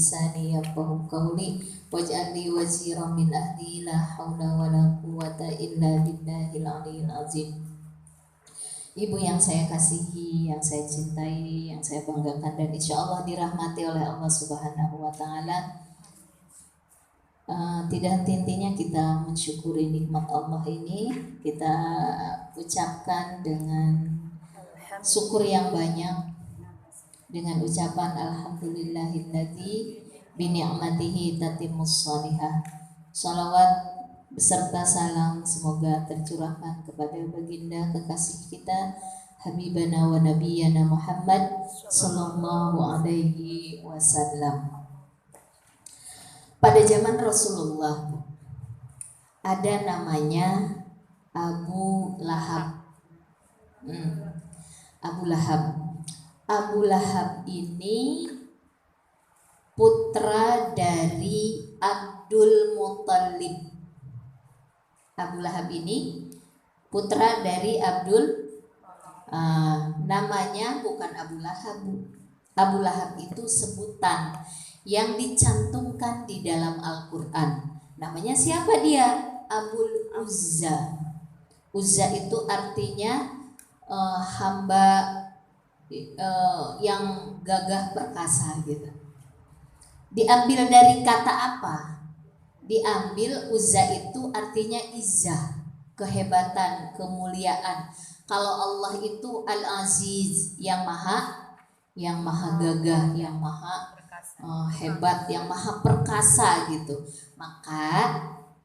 lisani yafqahu qawli waj'al li waziran min ahli la haula wala quwwata illa billahil aliyyil azim. Ibu yang saya kasihi, yang saya cintai, yang saya banggakan dan insya Allah dirahmati oleh Allah Subhanahu wa Ta'ala. Tidak henti-hentinya kita mensyukuri nikmat Allah ini. Kita ucapkan dengan syukur yang banyak, dengan ucapan alhamdulillahilladzi bi ni'matihi tatimmus shalihah. Shalawat beserta salam semoga tercurahkan kepada baginda kekasih kita Habibana wa Nabiyana Muhammad sallallahu alaihi wasallam. Pada zaman Rasulullah ada namanya Abu Lahab. Abu Lahab. Abu Lahab ini putra dari Abdul Muthalib. Abu Lahab ini putra dari namanya bukan Abu Lahab. Abu Lahab itu sebutan yang dicantumkan di dalam Al-Quran. Namanya siapa dia? Abul Uzza. Uzza itu artinya hamba yang gagah perkasa gitu. Diambil dari kata apa? Diambil Uzza itu artinya izzah, kehebatan, kemuliaan. Kalau Allah itu Al-Aziz, yang maha gagah, yang maha hebat, yang maha perkasa gitu. Maka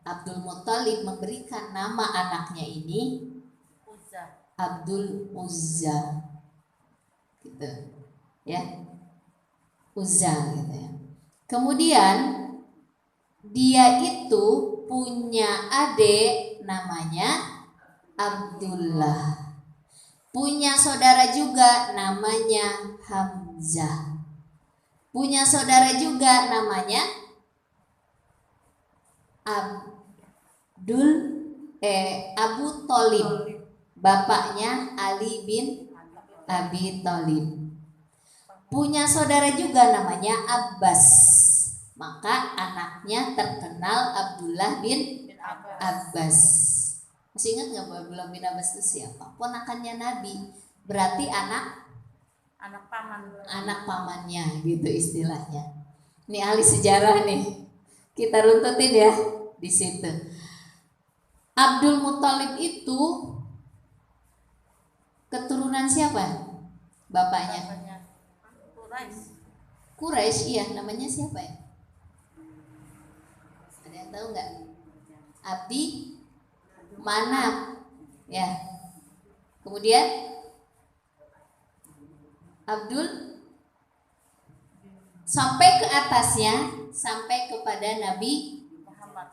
Abdul Muthalib memberikan nama anaknya ini Abdul Uzza gitu ya, Uzza gitu ya. Kemudian dia itu punya adik namanya Abdullah, punya saudara juga namanya Hamzah, punya saudara juga namanya Abu Thalib, bapaknya Ali bin Abi Thalib. Punya saudara juga namanya Abbas, maka anaknya terkenal Abdullah bin Abbas. Masih ingat nggak Abdullah bin Abbas itu siapa? Ponakannya Nabi, berarti anak pamannya gitu istilahnya. Ini ahli sejarah nih, kita runtutin ya di situ. Abdul Muthalib itu keturunan siapa? Bapaknya Quraisy, iya. Namanya siapa ya? Ada yang tahu nggak? Abdi Manaf, ya. Kemudian Abdul sampai ke atasnya, sampai kepada Nabi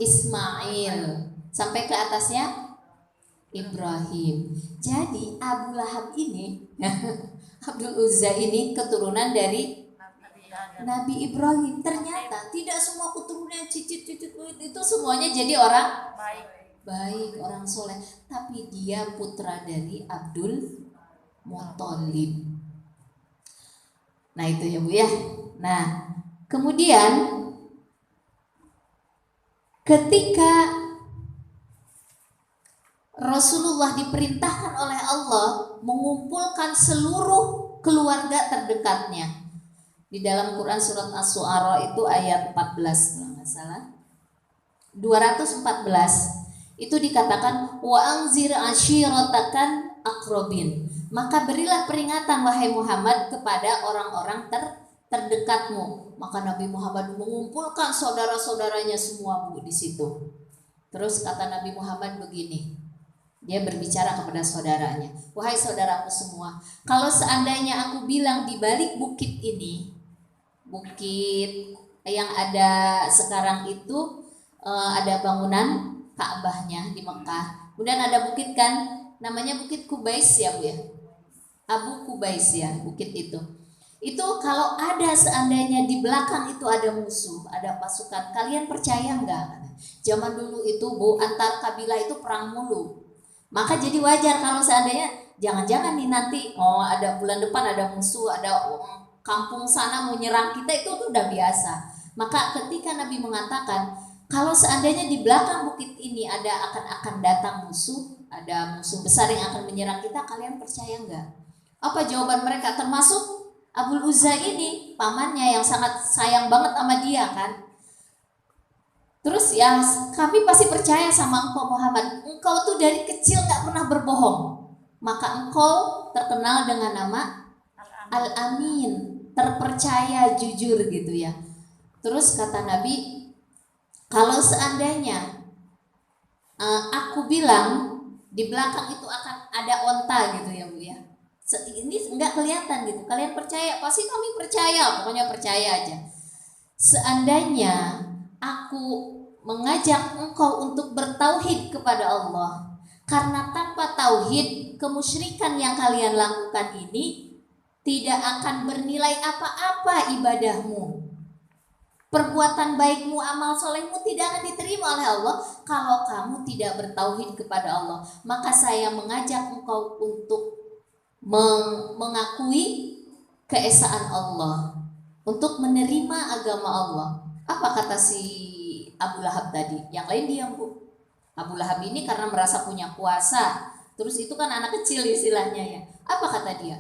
Ismail, sampai ke atasnya Ibrahim. Jadi Abu Lahab ini Abdul Uzza ini keturunan dari Nabi Ibrahim. Ternyata tidak semua keturunan cicit itu semuanya jadi orang baik, orang soleh. Tapi dia putra dari Abdul Muthalib. Nah itu ya Bu ya. Nah kemudian ketika Rasulullah diperintahkan oleh Allah mengumpulkan seluruh keluarga terdekatnya. Di dalam Quran surat Asy-Syu'ara itu ayat 14 kalau nggak salah, 214 itu dikatakan wa anzir ashiratakan aqrabin. Maka berilah peringatan wahai Muhammad kepada orang-orang terdekatmu. Maka Nabi Muhammad mengumpulkan saudara-saudaranya semua Bu di situ. Terus kata Nabi Muhammad begini, dia berbicara kepada saudaranya, wahai saudaraku semua, kalau seandainya aku bilang di balik bukit ini, bukit yang ada sekarang itu ada bangunan Ka'bahnya di Mekah. Kemudian ada bukit kan, namanya Bukit Kubais ya Bu ya, Abu Kubais ya bukit itu. Itu kalau ada seandainya di belakang itu ada musuh, ada pasukan, kalian percaya enggak? Zaman dulu itu Bu, antar kabilah itu perang mulu. Maka jadi wajar kalau seandainya jangan-jangan nih nanti ada bulan depan ada musuh, ada kampung sana mau nyerang kita itu tuh udah biasa. Maka ketika Nabi mengatakan kalau seandainya di belakang bukit ini akan datang musuh, ada musuh besar yang akan menyerang kita, kalian percaya nggak? Apa jawaban mereka? Termasuk Abul Uzza ini, pamannya yang sangat sayang banget sama dia kan. Terus ya kami pasti percaya sama engkau Muhammad. Engkau tuh dari kecil gak pernah berbohong. Maka engkau terkenal dengan nama Al-Amin, terpercaya, jujur gitu ya. Terus kata Nabi, kalau seandainya aku bilang di belakang itu akan ada onta gitu ya Bu ya. Ini enggak kelihatan gitu. Kalian percaya? Pasti kami percaya, pokoknya percaya aja. Seandainya aku mengajak engkau untuk bertauhid kepada Allah, karena tanpa tauhid, kemusyrikan yang kalian lakukan ini tidak akan bernilai apa-apa ibadahmu. Perbuatan baikmu, amal solehmu tidak akan diterima oleh Allah kalau kamu tidak bertauhid kepada Allah. Maka saya mengajak engkau untuk mengakui keesaan Allah, untuk menerima agama Allah. Apa kata si Abu Lahab tadi? Yang lain diam Bu. Abu Lahab ini karena merasa punya kuasa, terus itu kan anak kecil istilahnya ya. Apa kata dia?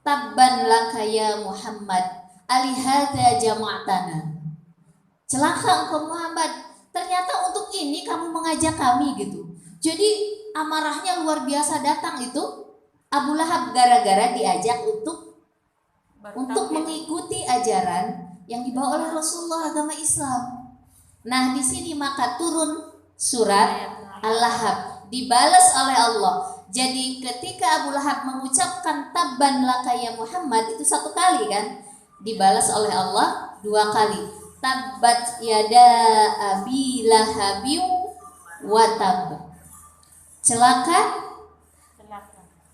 Tabban laka ya Muhammad, alihada jama'atana. Celaka engkau Muhammad, ternyata untuk ini kamu mengajak kami gitu. Jadi amarahnya luar biasa datang itu Abu Lahab gara-gara diajak untuk mengikuti ajaran yang dibawa oleh Rasulullah, agama Islam. Nah, di sini maka turun surat Al-Lahab, dibalas oleh Allah. Jadi ketika Abu Lahab mengucapkan tabban laka ya Muhammad itu satu kali kan, dibalas oleh Allah dua kali. Tabbat yada abi lahabi wa tab.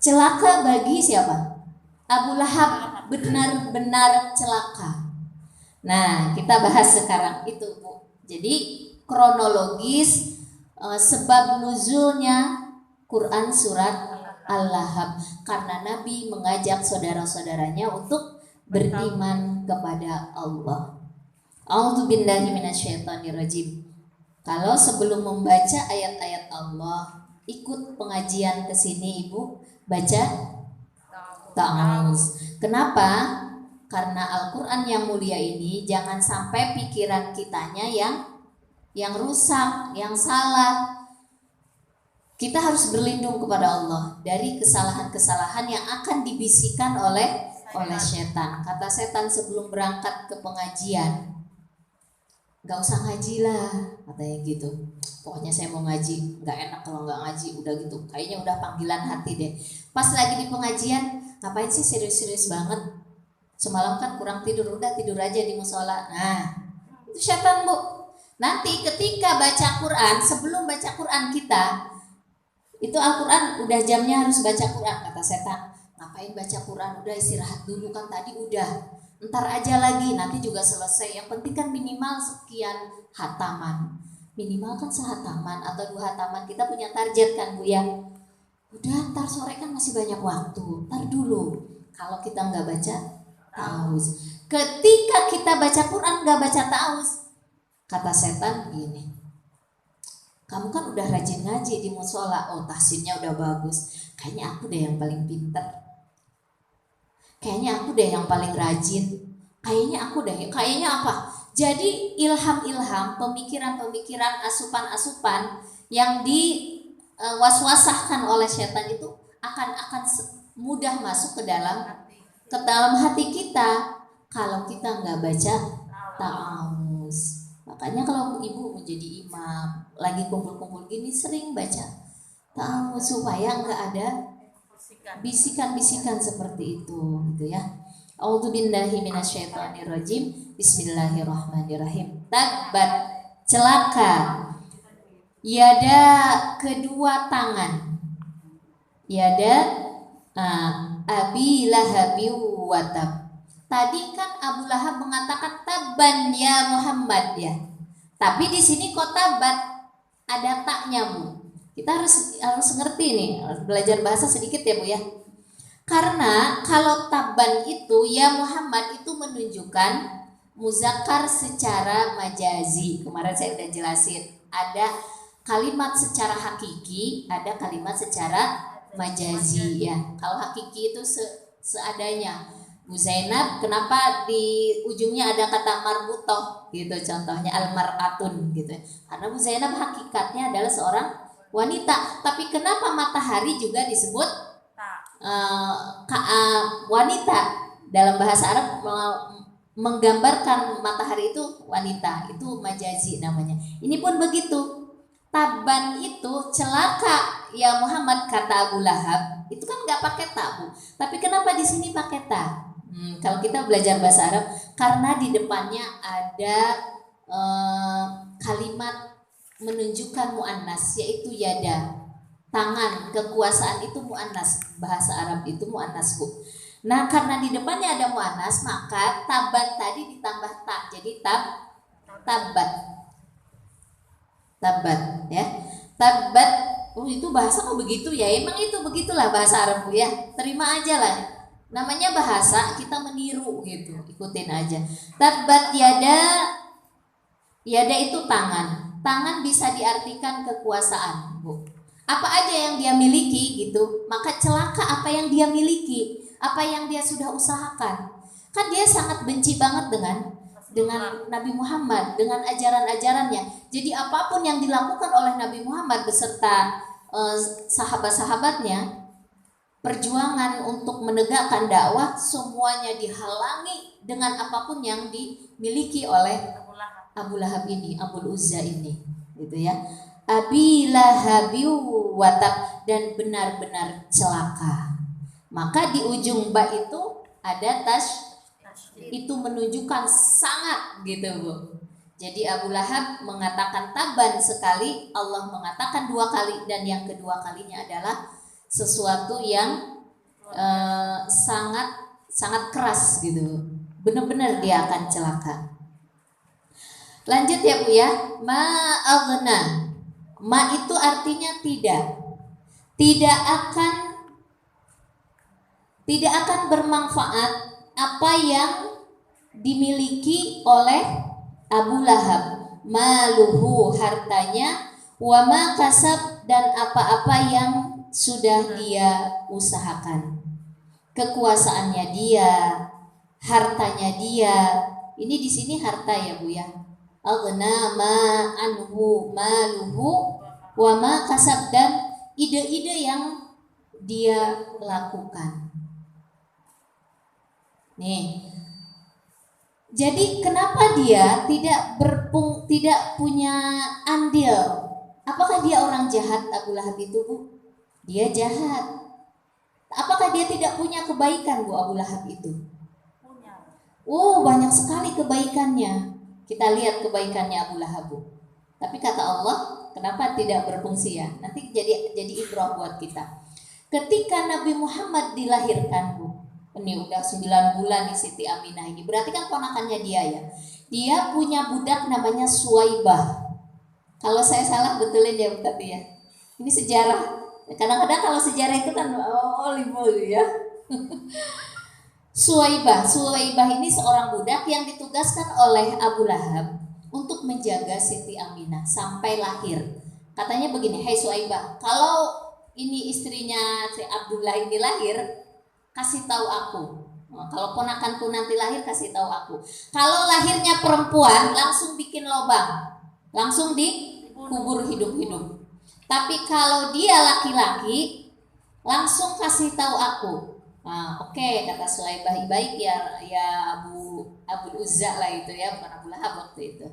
Celaka bagi siapa? Abu Lahab, benar-benar celaka. Nah, kita bahas sekarang itu Bu. Jadi kronologis sebab nuzulnya Quran surat Al-Lahab, karena Nabi mengajak saudara-saudaranya untuk beriman kepada Allah. A'udzubillahi minasyaitonirrajim. Kalau sebelum membaca ayat-ayat Allah, ikut pengajian ke sini Ibu, baca ta'awuz. Kenapa? Karena Al-Quran yang mulia ini jangan sampai pikiran kitanya yang rusak, yang salah. Kita harus berlindung kepada Allah dari kesalahan-kesalahan yang akan dibisikkan oleh setan. Kata setan sebelum berangkat ke pengajian, gak usah ngaji lah, katanya gitu. Pokoknya saya mau ngaji, gak enak kalau gak ngaji, udah gitu. Kayaknya udah panggilan hati deh. Pas lagi di pengajian, ngapain sih serius-serius banget? Semalam kan kurang tidur, udah tidur aja di musola. Nah, itu setan Bu. Nanti ketika baca Quran, sebelum baca Quran kita, itu Al-Quran udah jamnya harus baca Quran. Kata setan, ngapain baca Quran, udah istirahat dulu kan tadi udah. Ntar aja lagi, nanti juga selesai. Yang penting kan minimal sekian hataman. Minimal kan sehataman atau 2 hataman. Kita punya target kan Bu ya. Udah ntar sore kan masih banyak waktu, ntar dulu. Kalau kita nggak baca ta'awuz. Ketika kita baca Quran nggak baca ta'awuz, kata setan gini, kamu kan udah rajin ngaji di musola, oh tahsinnya udah bagus, kayaknya aku deh yang paling pinter, kayaknya aku deh yang paling rajin, kayaknya apa? Jadi ilham-ilham, pemikiran-pemikiran, asupan-asupan yang waswasahkan oleh setan itu akan mudah masuk ke dalam hati kita kalau kita nggak baca ta'awuz. Makanya kalau ibu menjadi imam, lagi kumpul-kumpul gini sering baca ta'awuz supaya nggak ada bisikan-bisikan seperti itu, gitu ya. A'udzubillahi minasyaitonirrajim. Bismillahirrahmanirrahim. Tabbat, celaka, yada kedua tangan, yada Abi Lahabi wa tab. Tadi kan Abu Lahab mengatakan tabban ya Muhammad ya. Tapi di sini kok tabat ada taknya Bu. Kita harus ngerti nih, harus belajar bahasa sedikit ya Bu ya. Karena kalau tabban itu ya Muhammad itu menunjukkan muzakkar secara majazi. Kemarin saya udah jelasin. Ada kalimat secara hakiki, ada kalimat secara majazi ya. Kalau hakiki itu seadanya. Bu Zainab, kenapa di ujungnya ada kata marbutoh gitu, contohnya almaratun gitu. Karena Bu Zainab hakikatnya adalah seorang wanita. Tapi kenapa matahari juga disebut wanita? Dalam bahasa Arab menggambarkan matahari itu wanita, itu majazi namanya. Ini pun begitu. Taban itu celaka ya Muhammad, kata Abu Lahab. Itu kan nggak pakai tabu. Tapi kenapa di sini pakai ta? Kalau kita belajar bahasa Arab, karena di depannya ada kalimat menunjukkan muannas, yaitu yada. Tangan, kekuasaan itu muannas, bahasa Arab itu muannas, Bu. Nah, karena di depannya ada muannas, maka tabat tadi ditambah ta, jadi tabat. Tabat ya. Tabat, itu bahasa kok begitu ya? Emang itu begitulah bahasa Arab, Bu ya. Terima aja lah. Namanya bahasa, kita meniru gitu, ikutin aja. Tabat yada, yada itu tangan. Tangan bisa diartikan kekuasaan, Bu. Apa aja yang dia miliki gitu, maka celaka apa yang dia miliki, apa yang dia sudah usahakan. Kan dia sangat benci banget dengan Nabi Muhammad, dengan ajaran-ajarannya. Jadi apapun yang dilakukan oleh Nabi Muhammad beserta sahabat-sahabatnya, perjuangan untuk menegakkan dakwah semuanya dihalangi dengan apapun yang dimiliki oleh Abu Lahab ini, Abul Uzza ini, gitu ya. Abi Lahabi watab, dan benar-benar celaka. Maka di ujung ba itu ada itu menunjukkan sangat gitu, Bu. Jadi Abu Lahab mengatakan taban sekali, Allah mengatakan 2 kali, dan yang kedua kalinya adalah sesuatu yang sangat sangat keras gitu. Benar-benar dia akan celaka. Lanjut ya, Bu ya. Ma'aghna. Ma itu artinya tidak. Tidak akan bermanfaat apa yang dimiliki oleh Abu Lahab. Maluhu, hartanya, wa ma kasab, dan apa-apa yang sudah dia usahakan. Kekuasaannya dia, hartanya dia. Ini di sini harta ya, Bu ya. Aghna ma anhu maluhu wa ma kasab, dan ide-ide yang dia lakukan. Nih. Jadi kenapa dia tidak punya andil? Apakah dia orang jahat, Abu Lahab itu, Bu? Dia jahat. Apakah dia tidak punya kebaikan, Bu, Abu Lahab itu? Punya. Banyak sekali kebaikannya. Kita lihat kebaikannya Abu Lahab, Bu. Tapi kata Allah, kenapa tidak berfungsi ya? Nanti jadi ibrah buat kita. Ketika Nabi Muhammad dilahirkan, Bu, ini udah 9 bulan nih Siti Aminah ini. Berarti kan ponakannya dia ya. Dia punya budak namanya Suwaibah. Kalau saya salah betulin ya, Bu, tapi ya. Ini sejarah. Kadang-kadang kalau sejarah itu kan libur ya. Suwaibah ini seorang budak yang ditugaskan oleh Abu Lahab untuk menjaga Siti Aminah sampai lahir. Katanya begini, "Hai Suwaibah, kalau ini istrinya si Abdullah ini lahir, kasih tahu aku. Kalau ponakanku nanti lahir, kasih tahu aku. Kalau lahirnya perempuan, langsung bikin lobang, langsung dikubur hidup-hidup. Tapi kalau dia laki-laki, langsung kasih tahu aku." Oke, kata Suwaibah, baik ya Abu Uzza lah itu ya, bukan Abu Lahab waktu itu.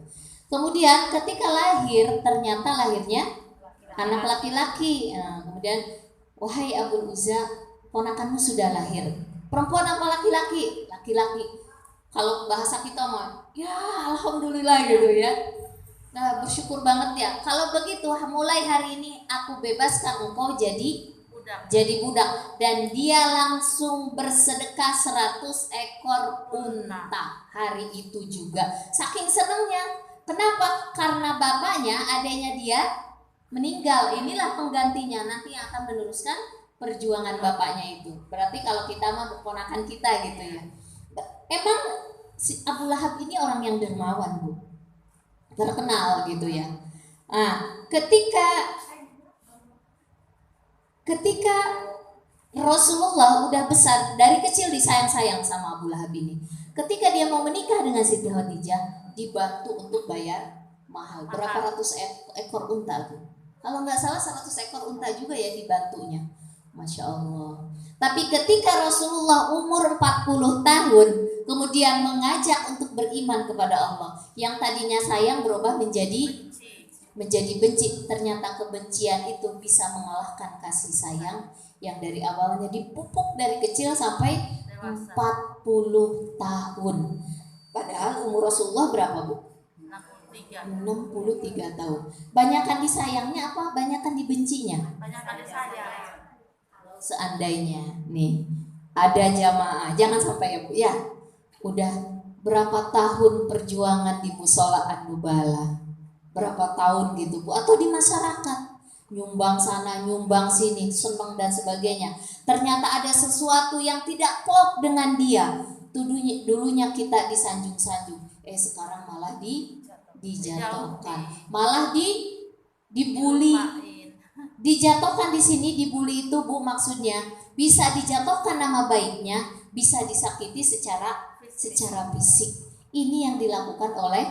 Kemudian ketika lahir, ternyata lahirnya anak laki-laki. Kemudian, "Wahai Abu Uzza, ponakanmu sudah lahir. Perempuan apa laki-laki?" Laki-laki. Kalau bahasa kita mah, ya alhamdulillah gitu ya. Nah, bersyukur banget ya. Kalau begitu, mulai hari ini aku bebaskan engkau jadi budak. Dan dia langsung bersedekah 100 ekor unta hari itu juga. Saking senangnya. Kenapa? Karena bapaknya, adanya dia meninggal. Inilah penggantinya nanti yang akan meneruskan perjuangan bapaknya itu. Berarti kalau kita mah keponakan kita gitu ya. Emang si Abu Lahab ini orang yang dermawan, Bu. Terkenal gitu ya. Nah, ketika Rasulullah udah besar, dari kecil disayang-sayang sama Abu Lahab ini. Ketika dia mau menikah dengan Siti Khadijah, dibantu untuk bayar mahal. Berapa ratus ekor unta tuh? Kalau nggak salah 100 ekor unta juga ya dibantunya. Masya Allah. Tapi ketika Rasulullah umur 40 tahun, kemudian mengajak untuk beriman kepada Allah, yang tadinya sayang berubah menjadi benci. Ternyata kebencian itu bisa mengalahkan kasih sayang yang dari awalnya dipupuk dari kecil sampai 40 tahun. Padahal umur Rasulullah berapa, Bu? 63 tahun. Banyakan disayangnya apa? Banyakan dibencinya? Banyakan disayang. Seandainya nih ada jamaah, jangan sampai ya Bu ya, udah berapa tahun perjuangan di musola An-Nubala, berapa tahun gitu Bu, atau di masyarakat, nyumbang sana nyumbang sini, senang dan sebagainya. Ternyata ada sesuatu yang tidak klop dengan dia. Dulunya kita disanjung-sanjung, sekarang malah dijatuhkan, malah dibully. Dijatuhkan di sini, dibully itu Bu maksudnya bisa dijatuhkan nama baiknya, bisa disakiti secara fisik. Ini yang dilakukan oleh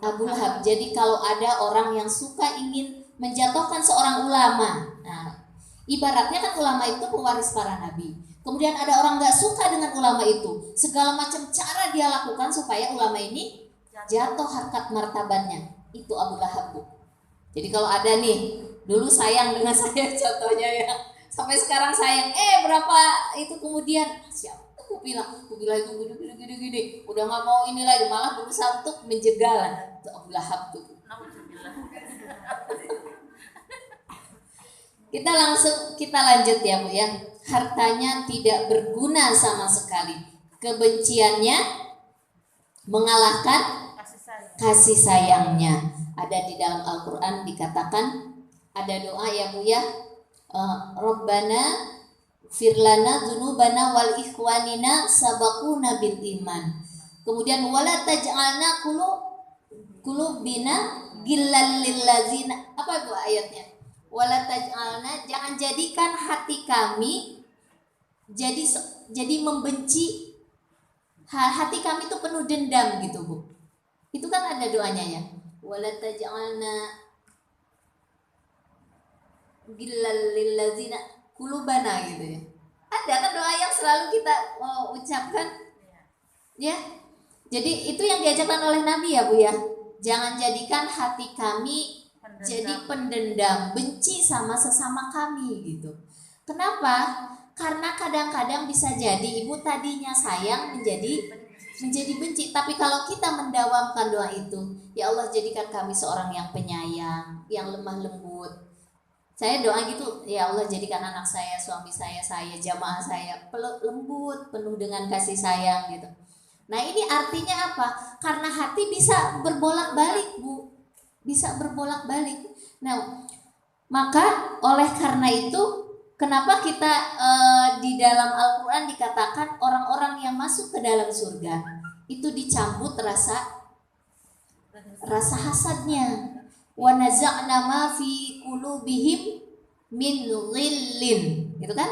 Abu Lahab. Jadi kalau ada orang yang suka ingin menjatuhkan seorang ulama, nah ibaratnya kan ulama itu pewaris para nabi. Kemudian ada orang nggak suka dengan ulama itu, segala macam cara dia lakukan supaya ulama ini jatuh harkat martabatnya. Itu Abu Lahab Bu. Jadi kalau ada nih, dulu sayang dengan saya contohnya ya, sampai sekarang sayang, berapa itu kemudian siapa aku bilang itu gini, udah nggak mau ini lagi, malah berusaha untuk menjegal. Itu Abu Lahab tuh. Kita lanjut ya Bu ya. Hartanya tidak berguna sama sekali, kebenciannya mengalahkan kasih sayangnya. Ada di dalam Al-Quran dikatakan, ada doa ya Bu ya, Rabbana firlana dzunubana wal ikhwanina sabaquna bil iman. Kemudian wala taj'alna qulubina gillal lil ladzina. Apa Bu ayatnya? Wala taj'alna, jangan jadikan hati kami jadi membenci, hati kami itu penuh dendam gitu Bu. Itu kan ada doanya ya. Wala taj'alna gillal lil ladzina qulubana gitu ya. Ada kan doa yang selalu kita ucapkan ya. Jadi itu yang diajarkan oleh Nabi ya Bu ya. Jangan jadikan hati kami jadi pendendam, benci sama sesama kami gitu. Kenapa? Karena kadang-kadang bisa jadi ibu tadinya sayang menjadi benci. Tapi kalau kita mendawamkan doa itu, ya Allah jadikan kami seorang yang penyayang, yang lemah lembut. Saya doa gitu, ya Allah jadikan anak saya, suami saya, jamaah saya lembut, penuh dengan kasih sayang gitu. Nah ini artinya apa? Karena hati bisa berbolak-balik Bu, bisa berbolak-balik. Nah maka oleh karena itu, kenapa kita di dalam Al-Quran dikatakan orang-orang yang masuk ke dalam surga itu dicambut rasa hasadnya. Wa naza'na ma fi qulubihim min ghillin, gitu kan?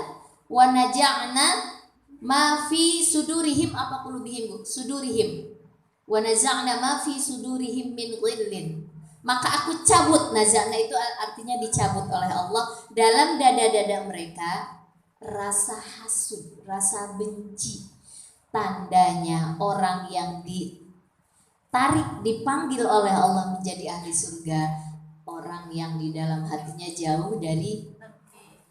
Wa naja'na ma fi sudurihim, apa qulubihim Bu? Sudurihim. Wa naza'na ma fi sudurihim min ghillin. Maka aku cabut, naza'na itu artinya dicabut oleh Allah dalam dada-dada mereka rasa hasud, rasa benci. Tandanya orang yang dipanggil oleh Allah menjadi ahli surga, orang yang di dalam hatinya jauh dari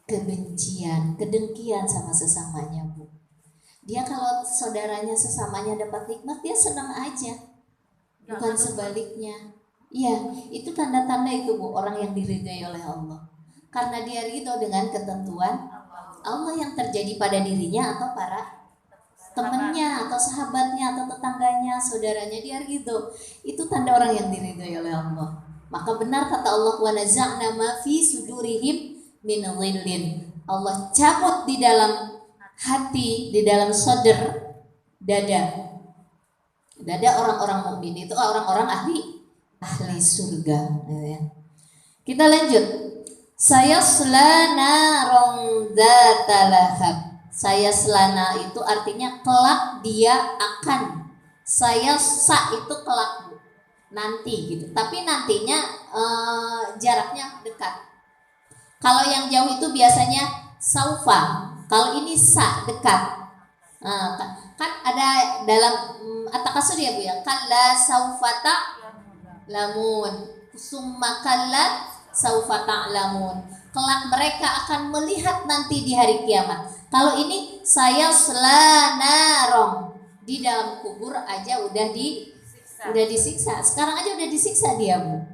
kebencian, kedengkian sama sesamanya Bu. Dia kalau saudaranya sesamanya dapat nikmat, dia senang aja, bukan sebaliknya. Iya, itu tanda-tanda itu Bu, orang yang diridhai oleh Allah. Karena dia ridho dengan ketentuan Allah yang terjadi pada dirinya atau para temannya atau sahabatnya atau tetangganya, saudaranya, dia gitu. Itu tanda orang yang diridhoi oleh Allah. Maka benar kata Allah, wa naza'na ma fi sudurihim min ghillin. Allah cabut di dalam hati, di dalam sadar, dada orang-orang mukmin itu orang-orang ahli surga. Kita lanjut. Sayasla narong dzata lahab. Sayasla itu artinya kelak dia akan. Sayasa itu kelak nanti gitu. Tapi nantinya jaraknya dekat. Kalau yang jauh itu biasanya saufa. Kalau ini sa dekat. Kan ada dalam at-takasur ya Bu ya. Kalla saufata lamun. Summa kalla saufa ta'lamun. Kelak mereka akan melihat nanti di hari kiamat. Kalau ini saya selanarong, di dalam kubur aja udah disiksa. Sekarang aja udah disiksa dia Bu.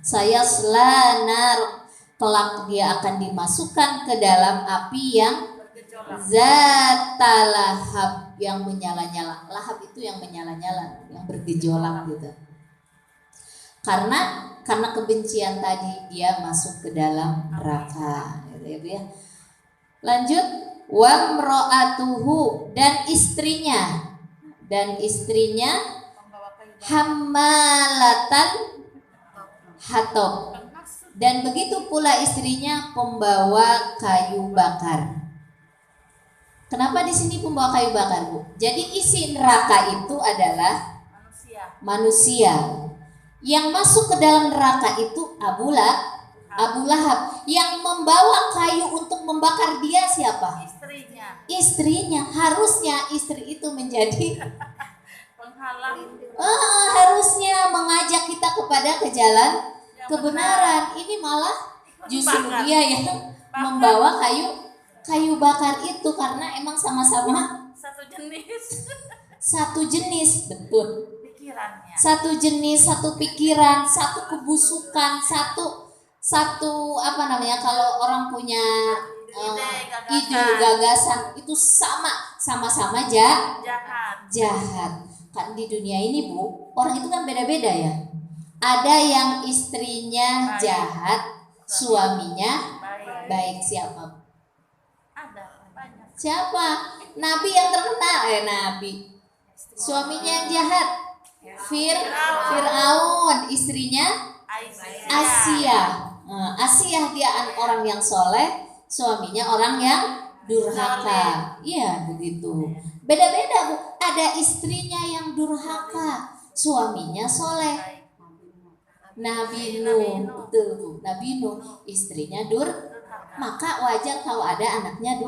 Saya selanarong, kelak dia akan dimasukkan ke dalam api yang zatalahab, yang menyala-nyala. Lahab itu yang menyala-nyala, yang bergejolak gitu. Karena kebencian tadi dia masuk ke dalam neraka, gitu ya Bu ya. Lanjut, wamro'atuhu, dan istrinya hammalatan hatab, dan begitu pula istrinya pembawa kayu bakar. Kenapa di sini pembawa kayu bakar Bu? Jadi isi neraka itu adalah manusia. Yang masuk ke dalam neraka itu Abu Lahab. Yang membawa kayu untuk membakar dia siapa? Istrinya. Harusnya istri itu menjadi penghalang. Harusnya mengajak kita kepada ke jalan kebenaran. Ini malah justru dia yang membawa kayu bakar itu, karena emang sama-sama satu jenis, betul. Satu jenis, satu pikiran, satu kebusukan, satu apa namanya, kalau orang punya ide, gagasan itu sama-sama jahat. Kan di dunia ini Bu, orang itu kan beda-beda ya. Ada yang istrinya jahat, suaminya baik. Siapa? Nabi yang terkenal, Nabi. Suaminya yang jahat, Fir'aun, istrinya Asia dia orang yang soleh, suaminya orang yang durhaka. Iya begitu. Beda-beda Bu. Ada istrinya yang durhaka, suaminya soleh. Nabi Nuh, betul Bu. Nabi Nuh, istrinya maka wajar kalau ada anaknya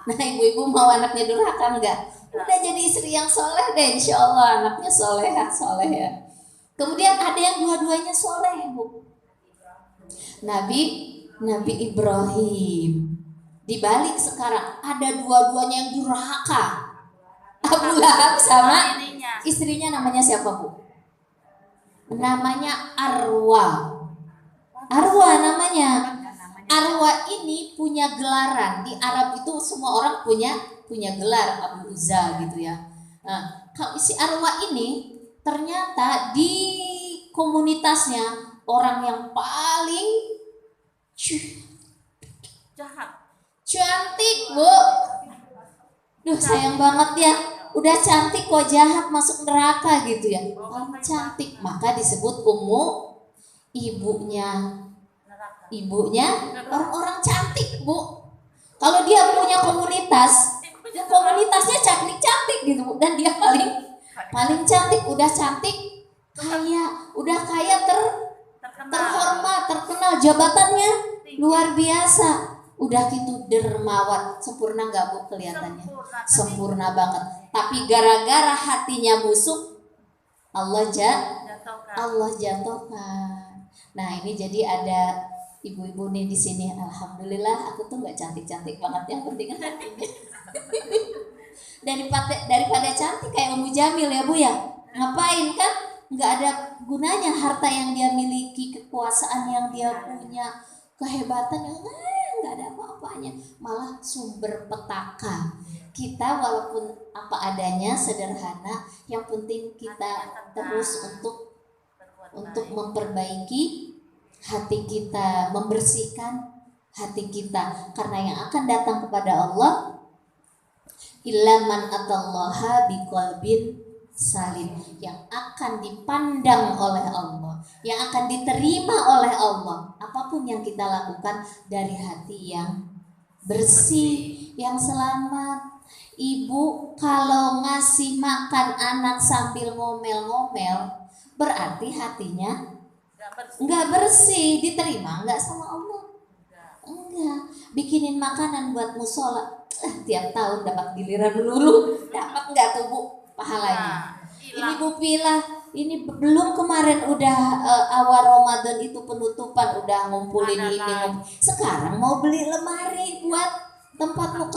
Nah ibu-ibu mau anaknya durhaka enggak? Udah jadi istri yang soleh deh, insya Allah anaknya soleh ya. Kemudian ada yang dua-duanya soleh Bu. Nabi Ibrahim. Dibalik sekarang ada dua-duanya yang durhaka. Abu Lahab sama istrinya namanya siapa Bu? Namanya Arwa namanya. Arwa ini punya gelaran. Di Arab itu semua orang punya gelar, Abu Uzza gitu ya. Nah, kalau si Arwa ini ternyata di komunitasnya orang yang paling jahat, cantik Bu. Duh sayang banget ya, udah cantik kok jahat, masuk neraka gitu ya. Paling cantik, maka disebut ibunya orang-orang cantik Bu. Kalau dia punya komunitasnya cantik gitu Bu, dan dia paling cantik, udah cantik, kaya, terhormat, terkenal, jabatannya luar biasa, udah gitu dermawan, sempurna nggak Bu kelihatannya? Sempurna banget. Tapi gara-gara hatinya busuk, Allah jatuhkan. Nah ini jadi ada ibu-ibu nih di sini, alhamdulillah aku tuh nggak cantik-cantik banget, yang penting hatinya. daripada cantik kayak Ummu Jamil ya Bu ya, ngapain kan? Nggak ada gunanya harta yang dia miliki, kekuasaan yang dia punya, kehebatan yang nggak ada apa-apanya, malah sumber petaka. Kita walaupun apa adanya, sederhana, yang penting kita terus untuk memperbaiki hati kita, membersihkan hati kita, karena yang akan datang kepada Allah illa man atallaha biqalbin salim, yang akan dipandang oleh Allah, yang akan diterima oleh Allah apapun yang kita lakukan dari hati yang bersih, yang selamat. Ibu kalau ngasih makan anak sambil ngomel-ngomel, berarti hatinya nggak bersih. Diterima nggak sama Allah? Enggak. Bikinin makanan buat musola, tiap tahun dapat giliran dulu, dapat nggak tuh Bu pahalanya? Ini Bu Pila, ini belum kemarin udah awal Ramadan itu penutupan, udah ngumpulin ini, sekarang mau beli lemari buat tempat muka